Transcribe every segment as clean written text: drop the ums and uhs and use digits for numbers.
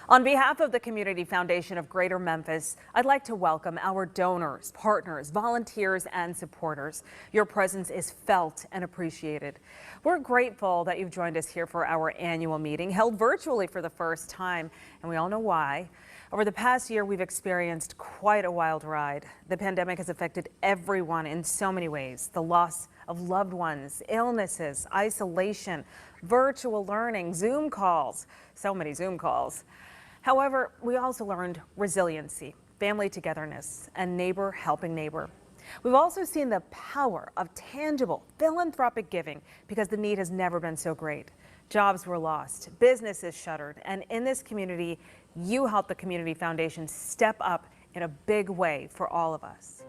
On behalf of the Community Foundation of Greater Memphis, I'd like to welcome our donors, partners, volunteers, and supporters. Your presence is felt and appreciated. We're grateful that you've joined us here for our annual meeting, held virtually for the first time, and we all know why. Over the past year, we've experienced quite a wild ride. The pandemic has affected everyone in so many ways. The loss of loved ones, illnesses, isolation, virtual learning, Zoom calls, so many Zoom calls. However, we also learned resiliency, family togetherness, and neighbor helping neighbor. We've also seen the power of tangible philanthropic giving because the need has never been so great. Jobs were lost, businesses shuttered, and in this community, you helped the Community Foundation step up in a big way for all of us.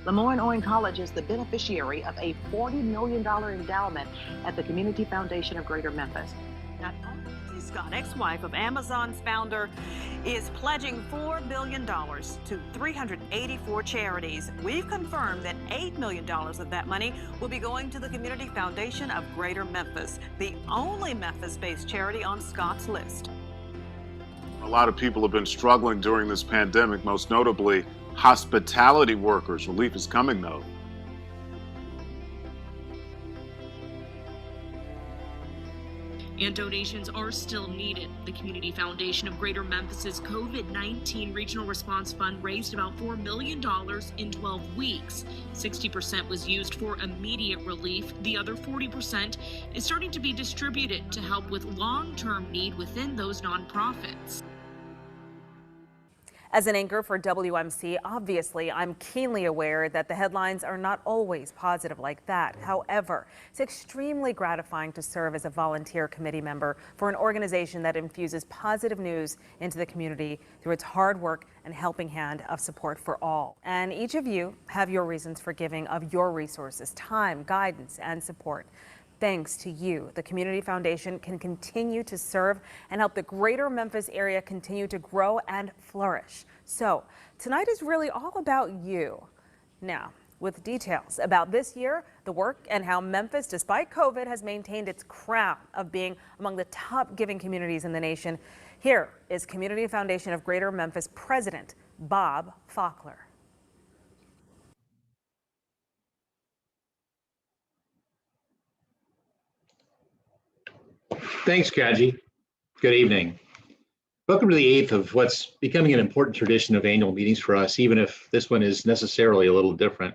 Lemoyne-Owen College is the beneficiary of a $40 million endowment at the Community Foundation of Greater Memphis. Not only Scott, ex-wife of Amazon's founder, is pledging $4 billion to 384 charities. We've confirmed that $8 million of that money will be going to the Community Foundation of Greater Memphis, the only Memphis-based charity on Scott's list. A lot of people have been struggling during this pandemic, most notably hospitality workers. Relief is coming, though. And donations are still needed. The Community Foundation of Greater Memphis's COVID-19 Regional Response Fund raised about $4 million in 12 weeks. 60% was used for immediate relief. The other 40% is starting to be distributed to help with long-term need within those nonprofits. As an anchor for WMC, obviously, I'm keenly aware that the headlines are not always positive like that. However, it's extremely gratifying to serve as a volunteer committee member for an organization that infuses positive news into the community through its hard work and helping hand of support for all. And each of you have your reasons for giving of your resources, time, guidance, and support. Thanks to you, the Community Foundation can continue to serve and help the greater Memphis area continue to grow and flourish. So tonight is really all about you. Now, with details about this year, the work, and how Memphis, despite COVID, has maintained its crown of being among the top giving communities in the nation, here is Community Foundation of Greater Memphis President Bob Faulkner. Thanks, Kaji. Good evening. Welcome to the eighth of what's becoming an important tradition of annual meetings for us, even if this one is necessarily a little different.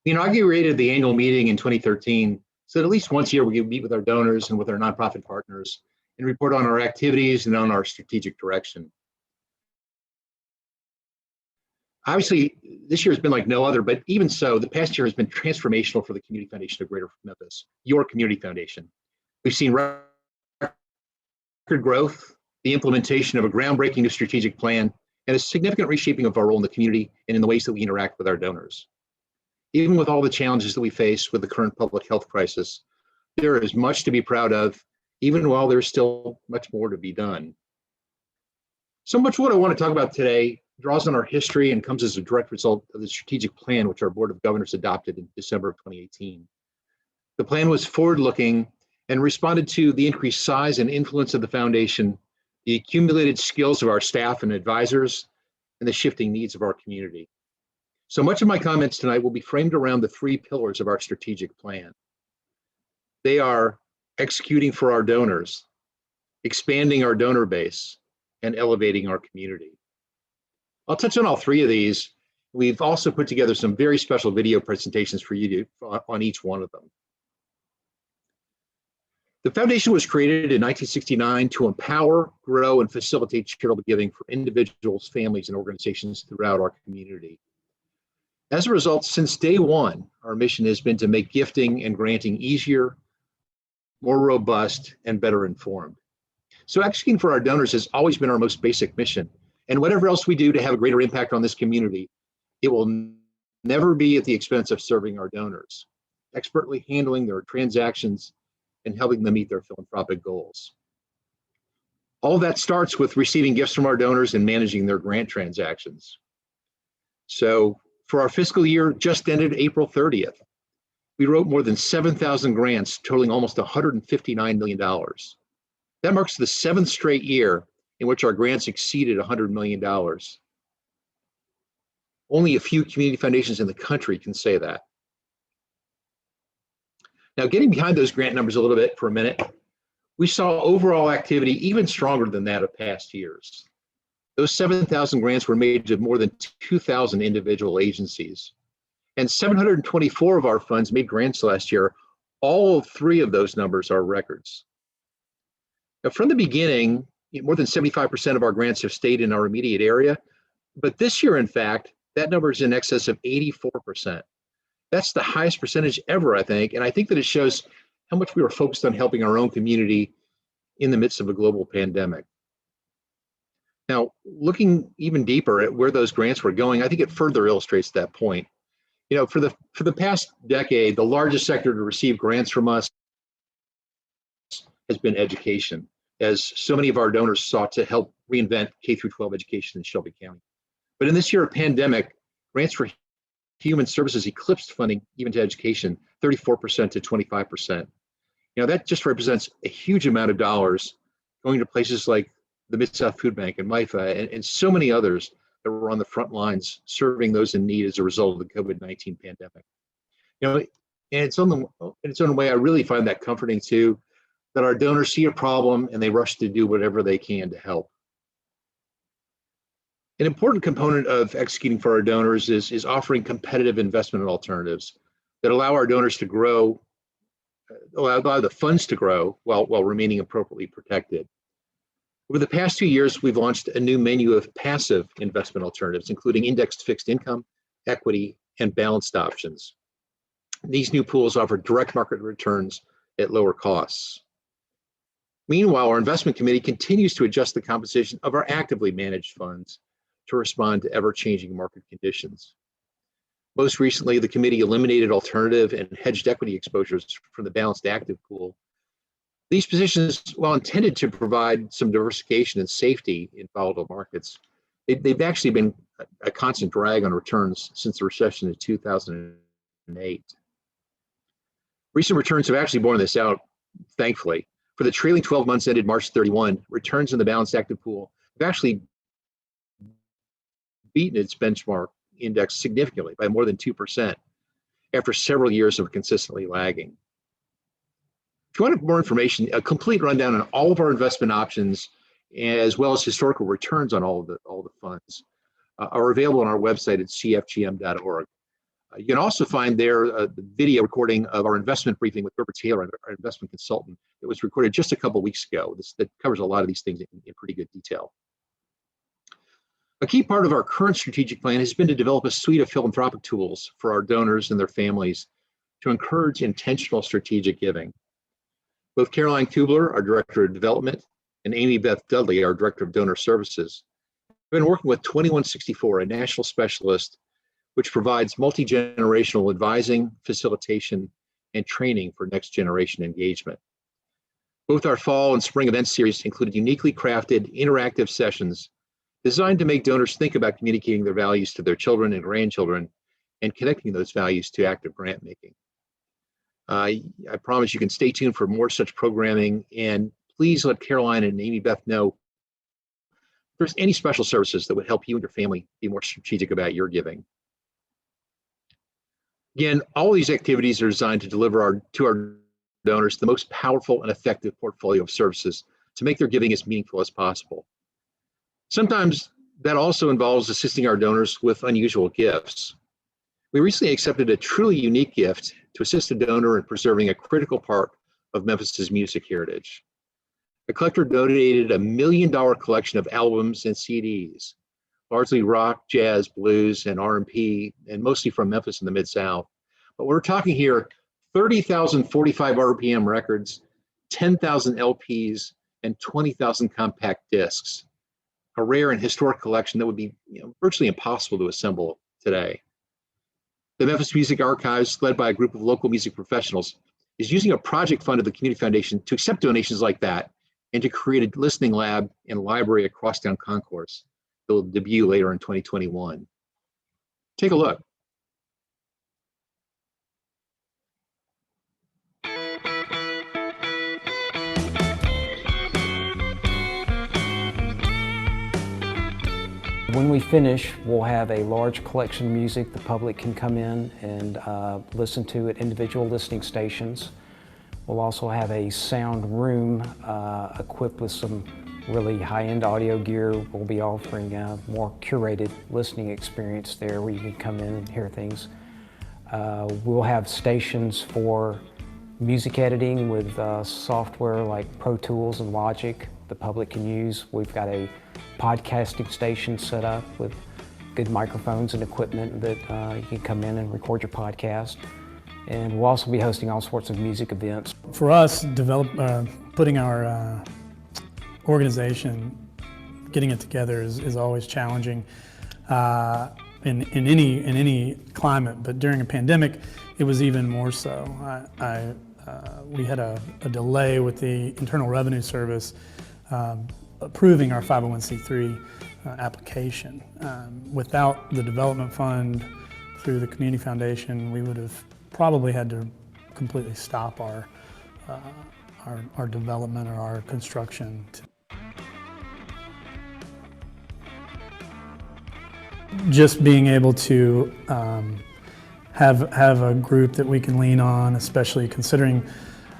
We inaugurated the annual meeting in 2013, so that at least once a year we can meet with our donors and with our nonprofit partners and report on our activities and on our strategic direction. Obviously, this year has been like no other, but even so, the past year has been transformational for the Community Foundation of Greater Memphis, your community foundation. We've seen record growth, the implementation of a groundbreaking new strategic plan, and a significant reshaping of our role in the community and in the ways that we interact with our donors. Even with all the challenges that we face with the current public health crisis, there is much to be proud of, even while there's still much more to be done. So much of what I want to talk about today draws on our history and comes as a direct result of the strategic plan which our Board of Governors adopted in December of 2018. The plan was forward-looking and responded to the increased size and influence of the foundation, the accumulated skills of our staff and advisors, and the shifting needs of our community. So much of my comments tonight will be framed around the three pillars of our strategic plan. They are executing for our donors, expanding our donor base, and elevating our community. I'll touch on all three of these. We've also put together some very special video presentations for you on each one of them. The foundation was created in 1969 to empower, grow, and facilitate charitable giving for individuals, families, and organizations throughout our community. As a result, since day one, our mission has been to make gifting and granting easier, more robust, and better informed. So executing for our donors has always been our most basic mission. And whatever else we do to have a greater impact on this community, it will never be at the expense of serving our donors. expertly handling their transactions and helping them meet their philanthropic goals. All of that starts with receiving gifts from our donors and managing their grant transactions. So for our fiscal year just ended April 30th, we wrote more than 7,000 grants totaling almost $159 million. That marks the 7th straight year in which our grants exceeded $100 million. Only a few community foundations in the country can say that. Now, getting behind those grant numbers a little bit for a minute, we saw overall activity even stronger than that of past years. Those 7,000 grants were made to more than 2,000 individual agencies, and 724 of our funds made grants last year. All 3 of those numbers are records. Now, from the beginning, more than 75% of our grants have stayed in our immediate area, but this year, in fact, that number is in excess of 84%. That's the highest percentage ever, I think, and I think that it shows how much we were focused on helping our own community in the midst of a global pandemic. Now, looking even deeper at where those grants were going, I think it further illustrates that point. You know, for the past decade, the largest sector to receive grants from us has been education, as so many of our donors sought to help reinvent K-12 education in Shelby County. But in this year of pandemic, grants for human services eclipsed funding even to education, 34% to 25%. You know, that just represents a huge amount of dollars going to places like the Mid-South Food Bank and MIFA and so many others that were on the front lines serving those in need as a result of the COVID-19 pandemic. You know, in its own way, I really find that comforting too, that our donors see a problem and they rush to do whatever they can to help. An important component of executing for our donors is offering competitive investment alternatives that allow our donors to grow, allow the funds to grow while remaining appropriately protected. Over the past 2 years, we've launched a new menu of passive investment alternatives, including indexed fixed income, equity, and balanced options. These new pools offer direct market returns at lower costs. Meanwhile, our investment committee continues to adjust the composition of our actively managed funds to respond to ever-changing market conditions. Most recently, the committee eliminated alternative and hedged equity exposures from the balanced active pool. These positions, while intended to provide some diversification and safety in volatile markets, they've actually been a constant drag on returns since the recession in 2008. Recent returns have actually borne this out, thankfully. For the trailing 12 months ended March 31, returns in the balanced active pool have actually beaten its benchmark index significantly by more than 2% after several years of consistently lagging. If you want more information, a complete rundown on all of our investment options, as well as historical returns on all the funds, are available on our website at cfgm.org. You can also find there the video recording of our investment briefing with Herbert Taylor, our investment consultant. It was recorded just a couple weeks ago. That covers a lot of these things in pretty good detail. A key part of our current strategic plan has been to develop a suite of philanthropic tools for our donors and their families to encourage intentional strategic giving. Both Caroline Kubler, our Director of Development, and Amy Beth Dudley, our Director of Donor Services, have been working with 2164, a national specialist which provides multi-generational advising, facilitation, and training for next generation engagement. Both our fall and spring event series included uniquely crafted interactive sessions designed to make donors think about communicating their values to their children and grandchildren and connecting those values to active grant making. I promise you can stay tuned for more such programming, and please let Caroline and Amy Beth know if there's any special services that would help you and your family be more strategic about your giving. Again, all of these activities are designed to deliver to our donors the most powerful and effective portfolio of services to make their giving as meaningful as possible. Sometimes that also involves assisting our donors with unusual gifts. We recently accepted a truly unique gift to assist a donor in preserving a critical part of Memphis's music heritage. A collector donated $1 million collection of albums and CDs, largely rock, jazz, blues, and R&B, and mostly from Memphis in the Mid-South. But we're talking here 30,000 45 RPM records, 10,000 LPs, and 20,000 compact discs. A rare and historic collection that would be virtually impossible to assemble today. The Memphis Music Archives, led by a group of local music professionals, is using a project fund of the Community Foundation to accept donations like that and to create a listening lab and library at Crosstown Concourse that will debut later in 2021. Take a look. When we finish, we'll have a large collection of music the public can come in and listen to at individual listening stations. We'll also have a sound room equipped with some really high-end audio gear. We'll be offering a more curated listening experience there where you can come in and hear things. We'll have stations for music editing with software like Pro Tools and Logic the public can use. We've got a podcasting station set up with good microphones and equipment that you can come in and record your podcast. And we'll also be hosting all sorts of music events. For us, putting our organization, getting it together is always challenging in any climate, but during a pandemic, it was even more so. We had a delay with the Internal Revenue Service approving our 501c3 application. Without the development fund through the Community Foundation, we would have probably had to completely stop our development or our construction. Just being able to have a group that we can lean on, especially considering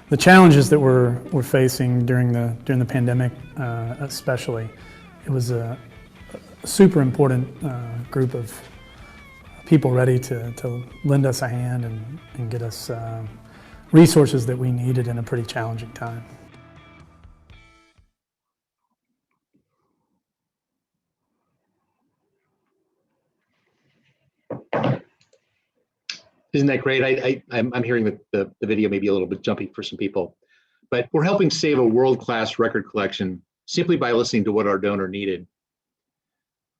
the challenges that we're facing during the pandemic, especially. It was a super important group of people ready to lend us a hand and get us resources that we needed in a pretty challenging time. Isn't that great? I'm hearing that the video may be a little bit jumpy for some people, but we're helping save a world-class record collection simply by listening to what our donor needed.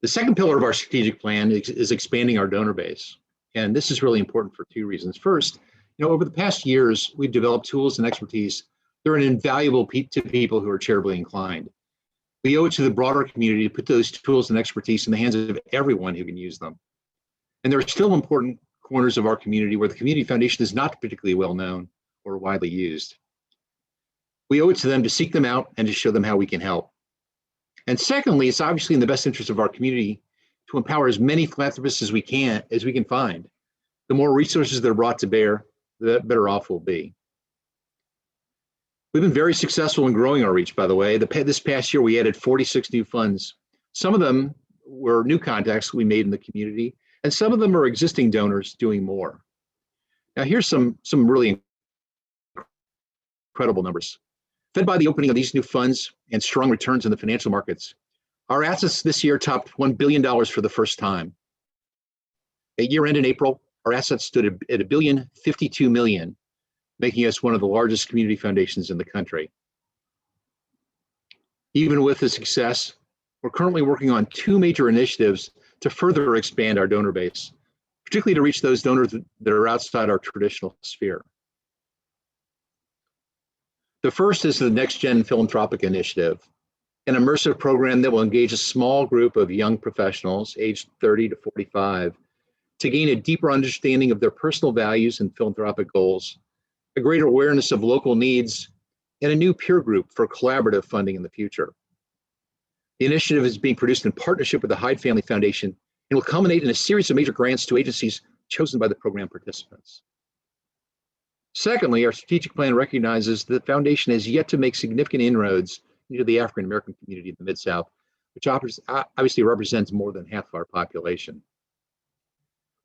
The second pillar of our strategic plan is expanding our donor base. And this is really important for two reasons. First, over the past years, we've developed tools and expertise that are invaluable to people who are charitably inclined. We owe it to the broader community to put those tools and expertise in the hands of everyone who can use them. And there are still important corners of our community where the Community Foundation is not particularly well known or widely used. We owe it to them to seek them out and to show them how we can help. And secondly, it's obviously in the best interest of our community to empower as many philanthropists as we can find. The more resources that are brought to bear, the better off we'll be. We've been very successful in growing our reach, by the way. This past year, we added 46 new funds. Some of them were new contacts we made in the community, and some of them are existing donors doing more. Now, here's some really incredible numbers. Fed by the opening of these new funds and strong returns in the financial markets, our assets this year topped $1 billion for the first time. At year end in April, our assets stood at $1.052 billion, making us one of the largest community foundations in the country. Even with this success, we're currently working on two major initiatives to further expand our donor base, particularly to reach those donors that are outside our traditional sphere. The first is the Next Gen Philanthropic initiative, an immersive program that will engage a small group of young professionals aged 30 to 45 to gain a deeper understanding of their personal values and philanthropic goals, a greater awareness of local needs, and a new peer group for collaborative funding in the future. The initiative is being produced in partnership with the Hyde Family Foundation and will culminate in a series of major grants to agencies chosen by the program participants. Secondly, our strategic plan recognizes that the foundation has yet to make significant inroads into the African American community in the Mid-South, which obviously represents more than half of our population.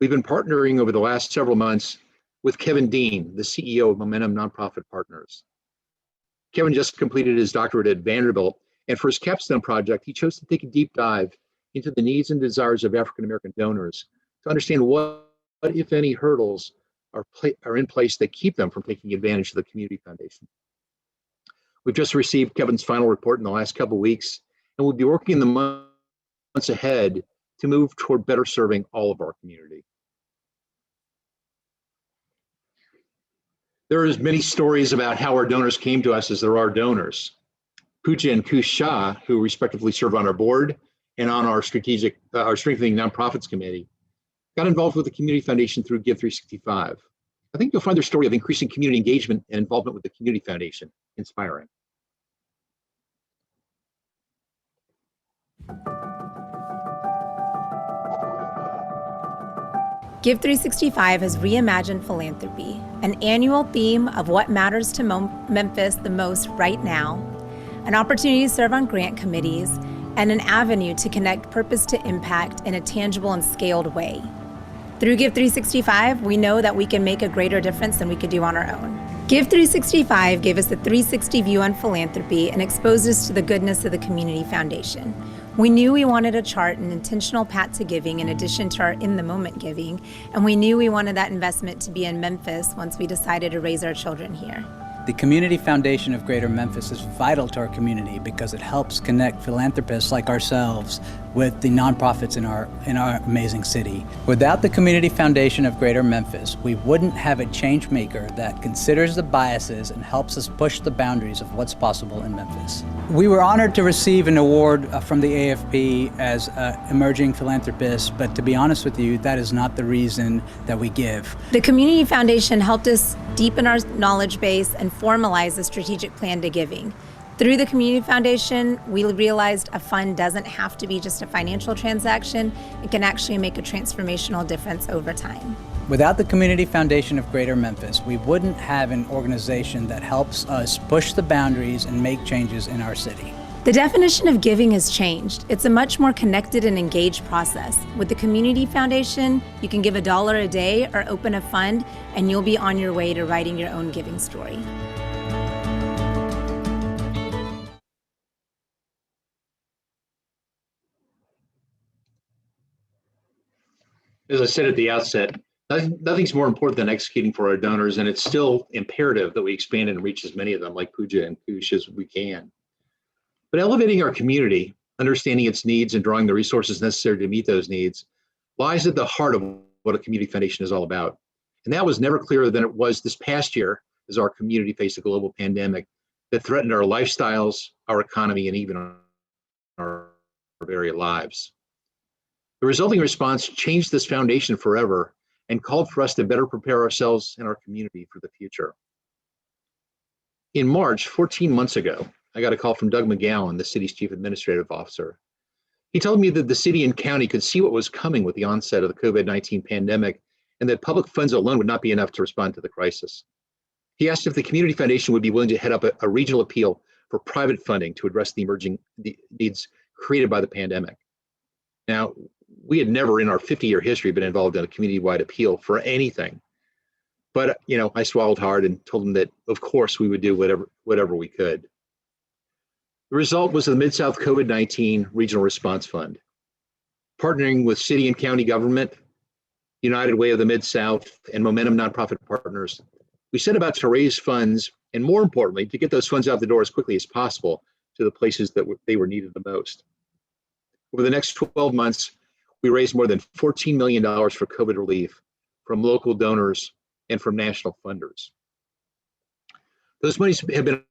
We've been partnering over the last several months with Kevin Dean, the CEO of Momentum Nonprofit Partners. Kevin just completed his doctorate at Vanderbilt, and for his capstone project, he chose to take a deep dive into the needs and desires of African American donors to understand what, if any, hurdles are in place that keep them from taking advantage of the Community Foundation. We've just received Kevin's final report in the last couple of weeks, and we'll be working in the months ahead to move toward better serving all of our community. There is many stories about how our donors came to us as there are donors. Pooja and Kush Shah, who respectively serve on our board and on our Strengthening Nonprofits Committee, got involved with the Community Foundation through Give 365. I think you'll find their story of increasing community engagement and involvement with the Community Foundation inspiring. Give 365 has reimagined philanthropy, an annual theme of what matters to Memphis the most right now, an opportunity to serve on grant committees, and an avenue to connect purpose to impact in a tangible and scaled way. Through Give 365, we know that we can make a greater difference than we could do on our own. Give 365 gave us a 360 view on philanthropy and exposed us to the goodness of the Community Foundation. We knew we wanted to chart an intentional path to giving in addition to our in-the-moment giving, and we knew we wanted that investment to be in Memphis once we decided to raise our children here. The Community Foundation of Greater Memphis is vital to our community because it helps connect philanthropists like ourselves with the nonprofits in our amazing city. Without the Community Foundation of Greater Memphis, we wouldn't have a change maker that considers the biases and helps us push the boundaries of what's possible in Memphis. We were honored to receive an award from the AFP as emerging philanthropists, but to be honest with you, that is not the reason that we give. The Community Foundation helped us deepen our knowledge base and formalize a strategic plan to giving. Through the Community Foundation, we realized a fund doesn't have to be just a financial transaction. It can actually make a transformational difference over time. Without the Community Foundation of Greater Memphis, we wouldn't have an organization that helps us push the boundaries and make changes in our city. The definition of giving has changed. It's a much more connected and engaged process. With the Community Foundation, you can give $1 a day or open a fund, and you'll be on your way to writing your own giving story. As I said at the outset, nothing's more important than executing for our donors, and it's still imperative that we expand and reach as many of them, like Pooja and Kush, as we can. But elevating our community, understanding its needs, and drawing the resources necessary to meet those needs lies at the heart of what a community foundation is all about. And that was never clearer than it was this past year as our community faced a global pandemic that threatened our lifestyles, our economy, and even our very lives. The resulting response changed this foundation forever and called for us to better prepare ourselves and our community for the future. In March, 14 months ago, I got a call from Doug McGowan, the city's chief administrative officer. He told me that the city and county could see what was coming with the onset of the COVID-19 pandemic and that public funds alone would not be enough to respond to the crisis. He asked if the Community Foundation would be willing to head up a regional appeal for private funding to address the emerging needs created by the pandemic. Now, we had never in our 50-year history been involved in a community-wide appeal for anything. But, I swallowed hard and told him that, of course, we would do whatever we could. The result was the Mid-South COVID-19 Regional Response Fund. Partnering with city and county government, United Way of the Mid-South, and Momentum nonprofit partners, we set about to raise funds, and more importantly, to get those funds out the door as quickly as possible to the places that they were needed the most. Over the next 12 months, we raised more than $14 million for COVID relief from local donors and from national funders. Those monies have been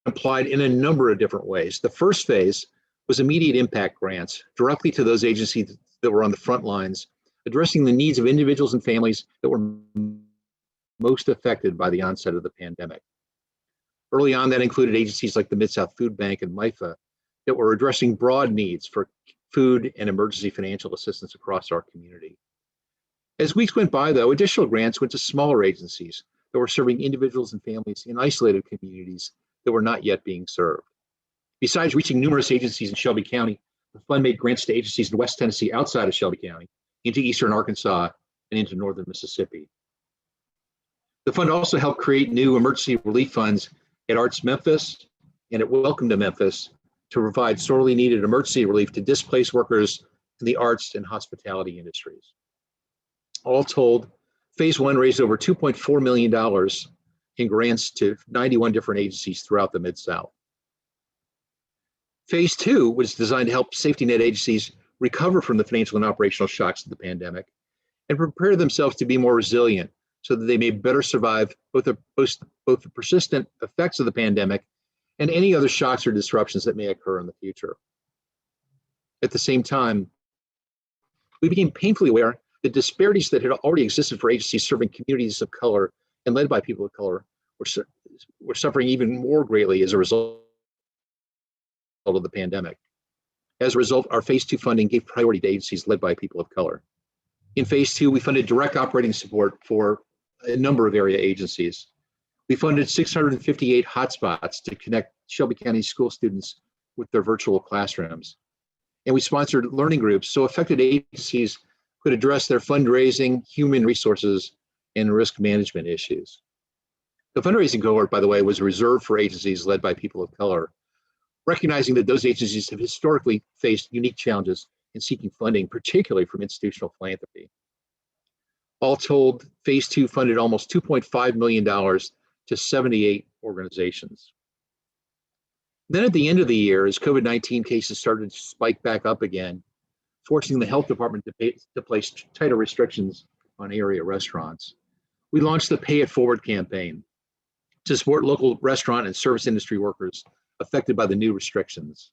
applied in a number of different ways. The first phase was immediate impact grants directly to those agencies that were on the front lines, addressing the needs of individuals and families that were most affected by the onset of the pandemic. Early on, that included agencies like the Mid-South Food Bank and MIFA that were addressing broad needs for food and emergency financial assistance across our community. As weeks went by, though, additional grants went to smaller agencies that were serving individuals and families in isolated communities that were not yet being served. Besides reaching numerous agencies in Shelby County, the fund made grants to agencies in West Tennessee outside of Shelby County, into Eastern Arkansas, and into Northern Mississippi. The fund also helped create new emergency relief funds at Arts Memphis and at Welcome to Memphis to provide sorely needed emergency relief to displaced workers in the arts and hospitality industries. All told, phase one raised over $2.4 million in grants to 91 different agencies throughout the Mid-South. Phase two was designed to help safety net agencies recover from the financial and operational shocks of the pandemic and prepare themselves to be more resilient so that they may better survive both the persistent effects of the pandemic and any other shocks or disruptions that may occur in the future. At the same time, we became painfully aware that disparities that had already existed for agencies serving communities of color and led by people of color were suffering even more greatly as a result of the pandemic. As a result, our Phase 2 funding gave priority to agencies led by people of color. In Phase 2, we funded direct operating support for a number of area agencies. We funded 658 hotspots to connect Shelby County school students with their virtual classrooms. And we sponsored learning groups so affected agencies could address their fundraising, human resources, and risk management issues. The fundraising cohort, by the way, was reserved for agencies led by people of color, recognizing that those agencies have historically faced unique challenges in seeking funding, particularly from institutional philanthropy. All told, Phase 2 funded almost $2.5 million to 78 organizations. Then at the end of the year, as COVID-19 cases started to spike back up again, forcing the health department to place tighter restrictions on area restaurants, we launched the Pay It Forward campaign to support local restaurant and service industry workers affected by the new restrictions.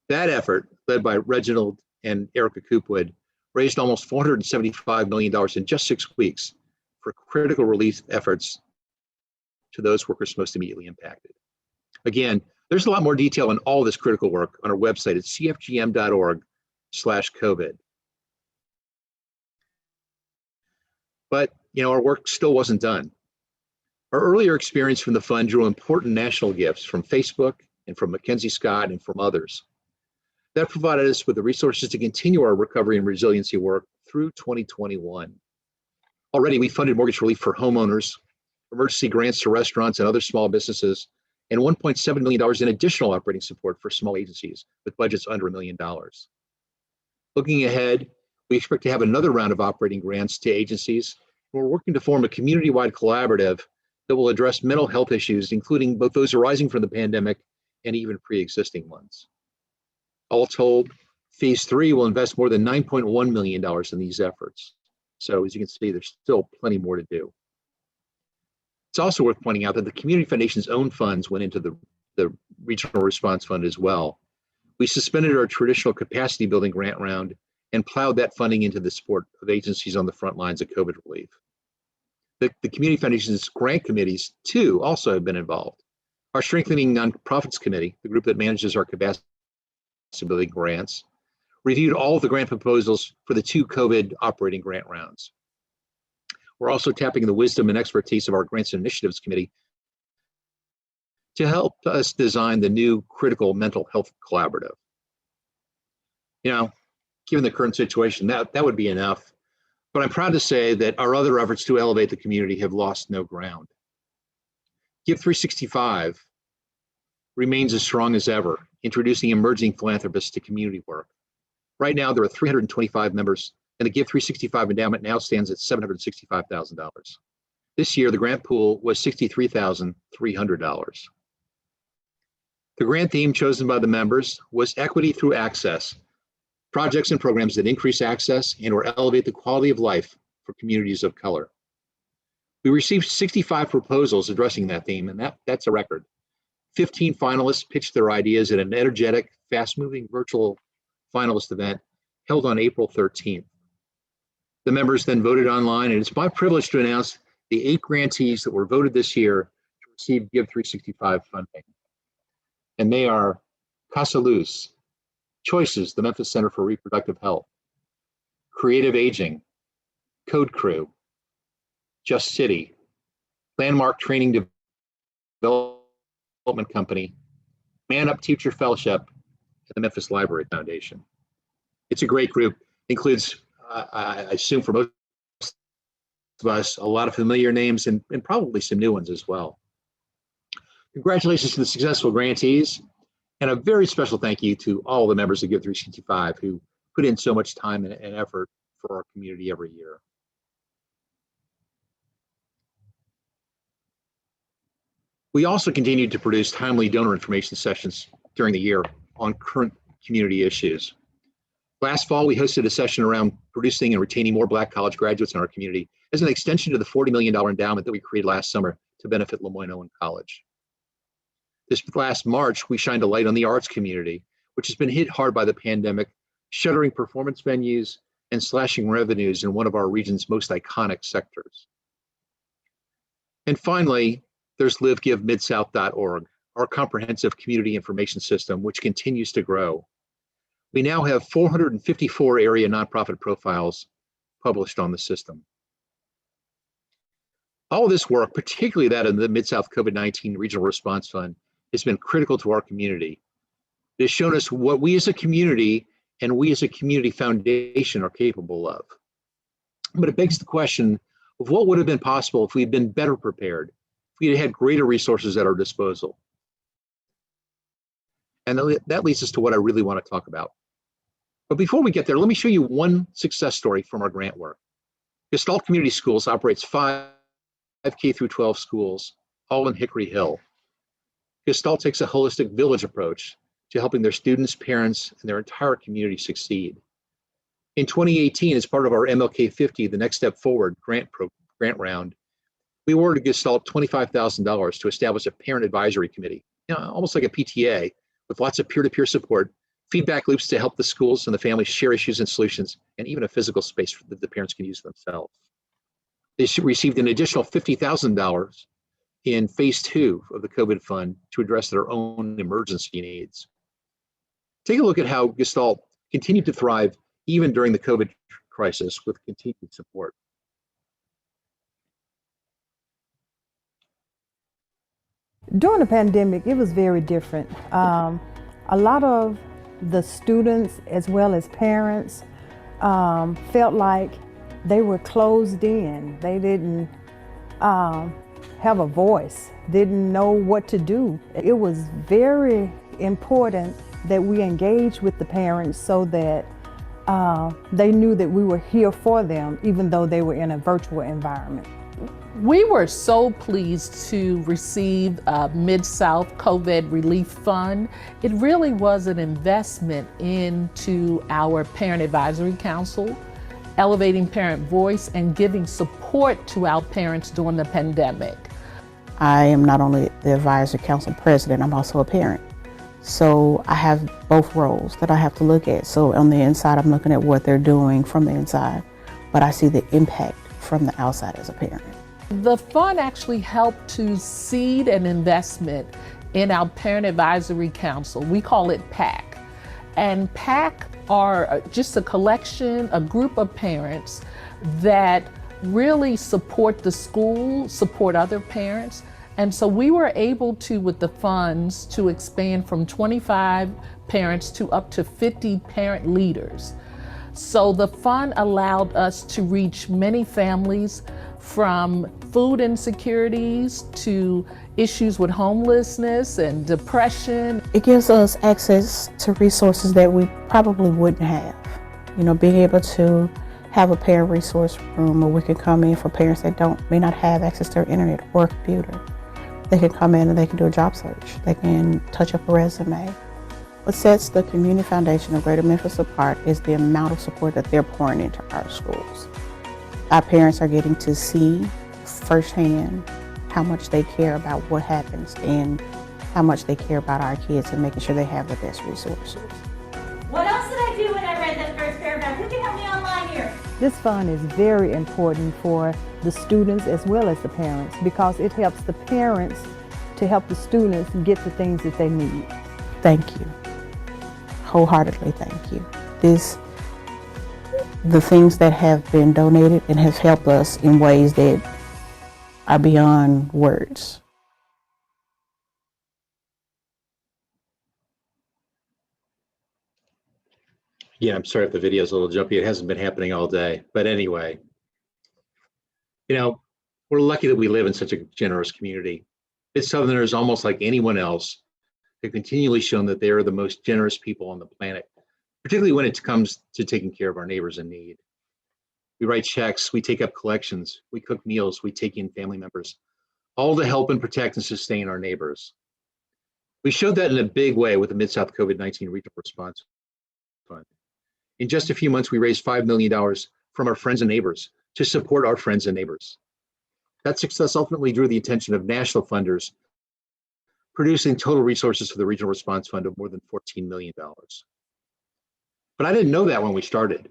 That effort, led by Reginald and Erica Coopwood, raised almost $475 million in just 6 weeks for critical relief efforts to those workers most immediately impacted. Again, there's a lot more detail on all this critical work on our website at cfgm.org/COVID. But our work still wasn't done. Our earlier experience from the fund drew important national gifts from Facebook and from Mackenzie Scott and from others. That provided us with the resources to continue our recovery and resiliency work through 2021. Already, we funded mortgage relief for homeowners, emergency grants to restaurants and other small businesses, and $1.7 million in additional operating support for small agencies with budgets under $1 million. Looking ahead, we expect to have another round of operating grants to agencies. We're working to form a community-wide collaborative that will address mental health issues, including both those arising from the pandemic and even pre-existing ones. All told, Phase 3 will invest more than $9.1 million in these efforts. So as you can see, there's still plenty more to do. It's also worth pointing out that the Community Foundation's own funds went into the Regional Response Fund as well. We suspended our traditional capacity building grant round and plowed that funding into the support of agencies on the front lines of COVID relief. The Community Foundation's grant committees, too, also have been involved. Our Strengthening Nonprofits Committee, the group that manages our capacity building grants, reviewed all of the grant proposals for the 2 COVID operating grant rounds. We're also tapping the wisdom and expertise of our Grants and Initiatives Committee to help us design the new critical mental health collaborative. Given the current situation, that would be enough. But I'm proud to say that our other efforts to elevate the community have lost no ground. Give 365 remains as strong as ever, introducing emerging philanthropists to community work. Right now, there are 325 members, and the Give 365 endowment now stands at $765,000. This year, the grant pool was $63,300. The grant theme chosen by the members was Equity Through Access, projects and programs that increase access and or elevate the quality of life for communities of color. We received 65 proposals addressing that theme, and that's a record. 15 finalists pitched their ideas at an energetic, fast-moving virtual finalist event held on April 13th. The members then voted online, and it's my privilege to announce the 8 grantees that were voted this year to receive Give 365 funding. And they are Casa Luz, Choices, the Memphis Center for Reproductive Health, Creative Aging, Code Crew, Just City, Landmark Training Development Company, Man Up Teacher Fellowship, and the Memphis Library Foundation. It's a great group. Includes, I assume for most of us, a lot of familiar names and probably some new ones as well. Congratulations to the successful grantees, and a very special thank you to all the members of Give 365 who put in so much time and effort for our community every year. We also continued to produce timely donor information sessions during the year on current community issues. Last fall, we hosted a session around producing and retaining more Black college graduates in our community as an extension to the $40 million endowment that we created last summer to benefit Lemoyne-Owen College. This last March, we shined a light on the arts community, which has been hit hard by the pandemic, shuttering performance venues and slashing revenues in one of our region's most iconic sectors. And finally, there's livegivemidsouth.org, our comprehensive community information system, which continues to grow. We now have 454 area nonprofit profiles published on the system. All this work, particularly that of the Mid-South COVID-19 Regional Response Fund, has been critical to our community. It has shown us what we as a community and we as a community foundation are capable of. But it begs the question of what would have been possible if we had been better prepared, if we had had greater resources at our disposal. And that leads us to what I really want to talk about. But before we get there, let me show you one success story from our grant work. Gestalt Community Schools operates 5 K-12 schools, all in Hickory Hill. Gestalt takes a holistic village approach to helping their students, parents, and their entire community succeed. In 2018, as part of our MLK 50, the Next Step Forward grant round, we awarded Gestalt $25,000 to establish a parent advisory committee, almost like a PTA, with lots of peer-to-peer support, feedback loops to help the schools and the families share issues and solutions, and even a physical space that the parents can use themselves. They received an additional $50,000 in phase 2 of the COVID fund to address their own emergency needs. Take a look at how Gestalt continued to thrive even during the COVID crisis with continued support. During the pandemic, it was very different. A lot of the students as well as parents felt like they were closed in. They didn't have a voice, didn't know what to do. It was very important that we engage with the parents so that they knew that we were here for them, even though they were in a virtual environment. We were so pleased to receive Mid-South COVID Relief Fund. It really was an investment into our Parent Advisory Council, elevating parent voice and giving support to our parents during the pandemic. I am not only the Advisory Council President, I'm also a parent. So I have both roles that I have to look at. So on the inside, I'm looking at what they're doing from the inside, but I see the impact from the outside as a parent. The fund actually helped to seed an investment in our Parent Advisory Council. We call it PAC. And PAC are just a collection, a group of parents that really support the school, support other parents. And so we were able to, with the funds, to expand from 25 parents to up to 50 parent leaders. So the fund allowed us to reach many families, from food insecurities to issues with homelessness and depression. It gives us access to resources that we probably wouldn't have. You know, being able to have a parent resource room where we can come in for parents that may not have access to their internet or computer. They can come in and they can do a job search. They can touch up a resume. What sets the Community Foundation of Greater Memphis apart is the amount of support that they're pouring into our schools. Our parents are getting to see firsthand how much they care about what happens and how much they care about our kids and making sure they have the best resources. What else did I do when I read that first paragraph? Who can help me online here? This fund is very important for the students as well as the parents because it helps the parents to help the students get the things that they need. Thank you. Wholeheartedly thank you. The things that have been donated and has helped us in ways that are beyond words. Yeah, I'm sorry if the video is a little jumpy. It hasn't been happening all day. But anyway, we're lucky that we live in such a generous community. Mid-Southerners, almost like anyone else, have continually shown that they are the most generous people on the planet, particularly when it comes to taking care of our neighbors in need. We write checks, we take up collections, we cook meals, we take in family members, all to help and protect and sustain our neighbors. We showed that in a big way with the Mid-South COVID-19 Regional Response Fund. In just a few months, we raised $5 million from our friends and neighbors to support our friends and neighbors. That success ultimately drew the attention of national funders, producing total resources for the Regional Response Fund of more than $14 million. But I didn't know that when we started.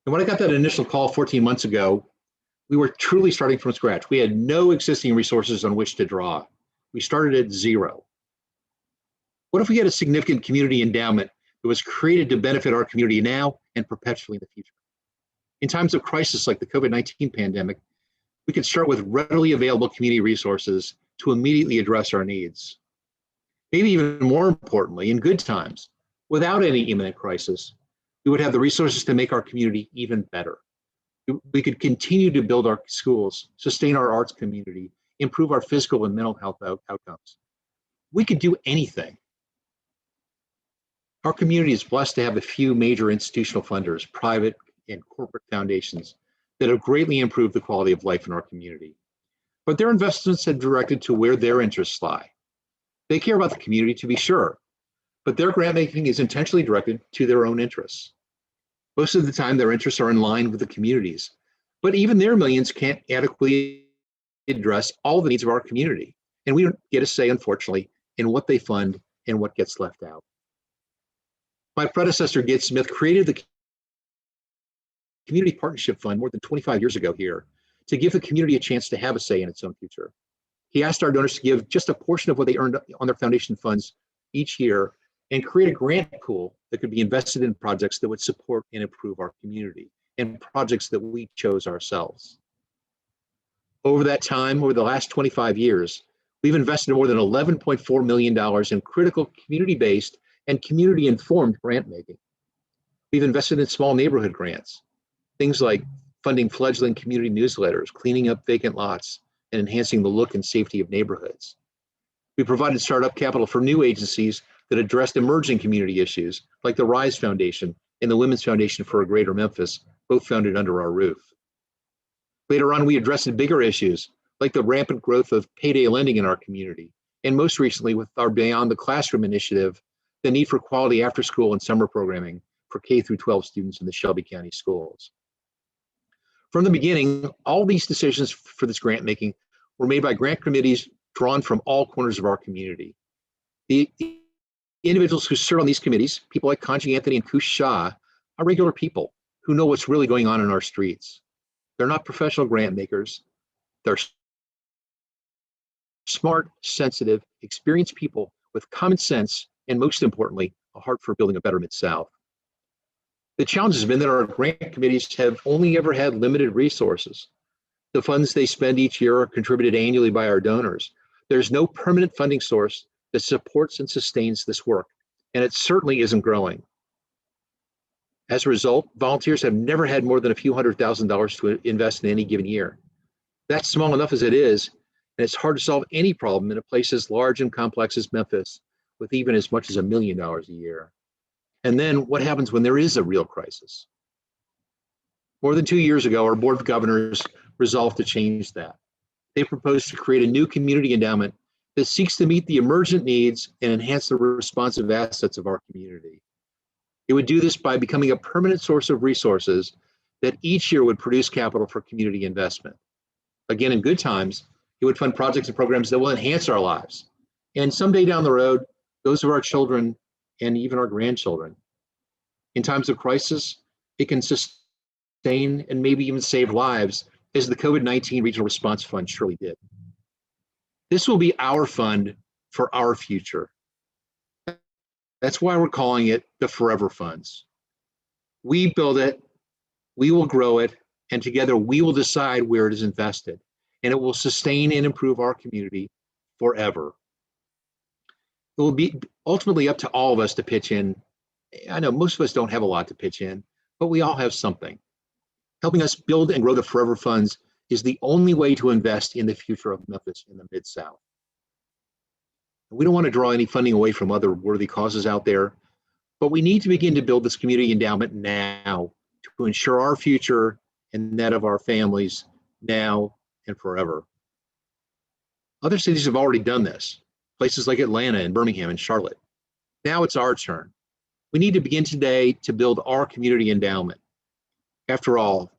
And when I got that initial call 14 months ago, we were truly starting from scratch. We had no existing resources on which to draw. We started at zero. What if we had a significant community endowment that was created to benefit our community now and perpetually in the future? In times of crisis like the COVID-19 pandemic, we could start with readily available community resources to immediately address our needs. Maybe even more importantly, in good times, without any imminent crisis, we would have the resources to make our community even better. We could continue to build our schools, sustain our arts community, improve our physical and mental health outcomes. We could do anything. Our community is blessed to have a few major institutional funders, private and corporate foundations, that have greatly improved the quality of life in our community. But their investments are directed to where their interests lie. They care about the community, to be sure, but their grant making is intentionally directed to their own interests. Most of the time, their interests are in line with the community's, but even their millions can't adequately address all the needs of our community. And we don't get a say, unfortunately, in what they fund and what gets left out. My predecessor, Gid Smith, created the Community Partnership Fund more than 25 years ago here to give the community a chance to have a say in its own future. He asked our donors to give just a portion of what they earned on their foundation funds each year and create a grant pool that could be invested in projects that would support and improve our community and projects that we chose ourselves. Over that time, over the last 25 years, we've invested more than $11.4 million in critical community-based and community-informed grant making. We've invested in small neighborhood grants, things like funding fledgling community newsletters, cleaning up vacant lots, and enhancing the look and safety of neighborhoods. We provided startup capital for new agencies that addressed emerging community issues, like the RISE Foundation and the Women's Foundation for a Greater Memphis, both founded under our roof. Later on, we addressed bigger issues, like the rampant growth of payday lending in our community, and most recently with our Beyond the Classroom initiative, the need for quality after-school and summer programming for K-12 students in the Shelby County schools. From the beginning, all these decisions for this grant making were made by grant committees drawn from all corners of our community. The individuals who serve on these committees, people like Kanji Anthony and Kush Shah, are regular people who know what's really going on in our streets. They're not professional grant makers. They're smart, sensitive, experienced people with common sense and, most importantly, a heart for building a better Mid-South. The challenge has been that our grant committees have only ever had limited resources. The funds they spend each year are contributed annually by our donors. There's no permanent funding source that supports and sustains this work, and it certainly isn't growing. As a result, volunteers have never had more than a few $100,000 to invest in any given year. That's small enough as it is, and it's hard to solve any problem in a place as large and complex as Memphis, with even as much as $1 million a year. And then what happens when there is a real crisis? More than 2 years ago, our Board of Governors resolved to change that. They proposed to create a new community endowment that seeks to meet the emergent needs and enhance the responsive assets of our community. It would do this by becoming a permanent source of resources that each year would produce capital for community investment. Again, in good times, it would fund projects and programs that will enhance our lives. And someday down the road, those of our children and even our grandchildren. In times of crisis, it can sustain and maybe even save lives, as the COVID-19 Regional Response Fund surely did. This will be our fund for our future. That's why we're calling it the Forever Funds. We build it, we will grow it, and together we will decide where it is invested, and it will sustain and improve our community forever. It will be ultimately up to all of us to pitch in. I know most of us don't have a lot to pitch in, but we all have something. Helping us build and grow the Forever Funds is the only way to invest in the future of Memphis in the Mid-South. We don't want to draw any funding away from other worthy causes out there, but we need to begin to build this community endowment now to ensure our future and that of our families now and forever. Other cities have already done this, places like Atlanta and Birmingham and Charlotte. Now it's our turn. We need to begin today to build our community endowment. After all,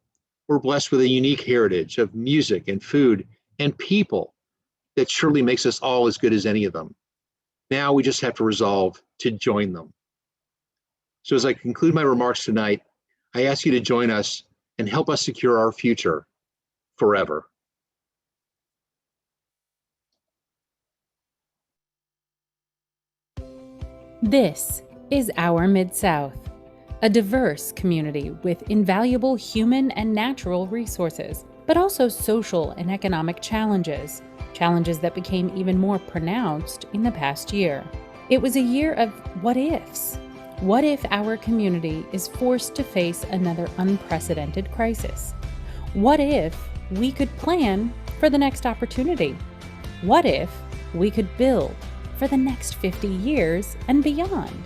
We're blessed with a unique heritage of music and food and people that surely makes us all as good as any of them. Now we just have to resolve to join them. So as I conclude my remarks tonight, I ask you to join us and help us secure our future forever. This is our Mid-South, a diverse community with invaluable human and natural resources, but also social and economic challenges that became even more pronounced in the past year. It was a year of what ifs. What if our community is forced to face another unprecedented crisis? What if we could plan for the next opportunity? What if we could build for the next 50 years and beyond?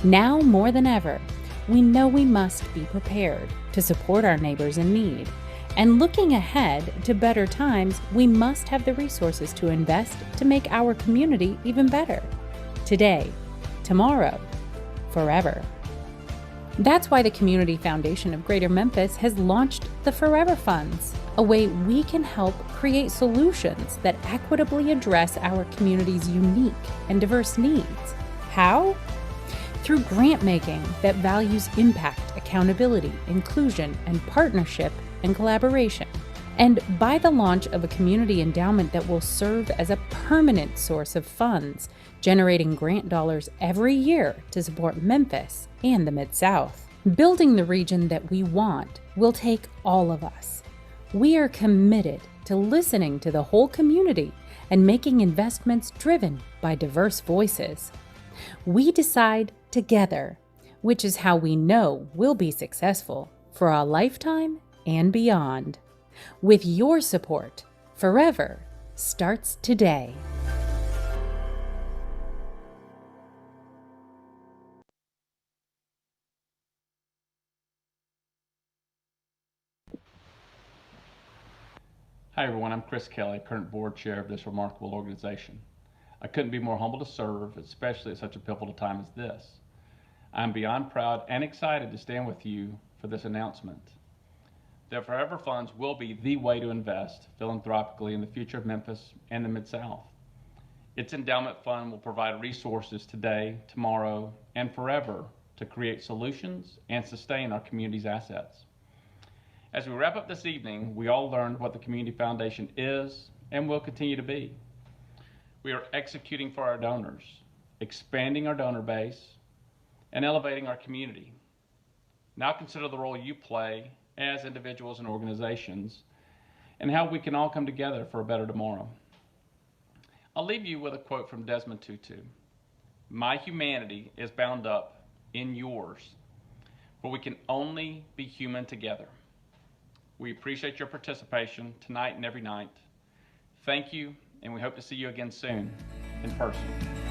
Now more than ever, we know we must be prepared to support our neighbors in need. And looking ahead to better times, we must have the resources to invest to make our community even better. Today, tomorrow, forever. That's why the Community Foundation of Greater Memphis has launched the Forever Funds, a way we can help create solutions that equitably address our community's unique and diverse needs. How? Through grant making that values impact, accountability, inclusion, and partnership and collaboration. And by the launch of a community endowment that will serve as a permanent source of funds, generating grant dollars every year to support Memphis and the Mid-South. Building the region that we want will take all of us. We are committed to listening to the whole community and making investments driven by diverse voices. We decide together, which is how we know we'll be successful for a lifetime and beyond. With your support, Forever starts today. Hi everyone, I'm Chris Kelly, current board chair of this remarkable organization. I couldn't be more humbled to serve, especially at such a pivotal time as this. I'm beyond proud and excited to stand with you for this announcement. The Forever Funds will be the way to invest philanthropically in the future of Memphis and the Mid-South. Its endowment fund will provide resources today, tomorrow, and forever to create solutions and sustain our community's assets. As we wrap up this evening, we all learned what the Community Foundation is and will continue to be. We are executing for our donors, expanding our donor base, and elevating our community. Now consider the role you play as individuals and organizations and how we can all come together for a better tomorrow. I'll leave you with a quote from Desmond Tutu. "My humanity is bound up in yours, for we can only be human together." We appreciate your participation tonight and every night. Thank you, and we hope to see you again soon in person.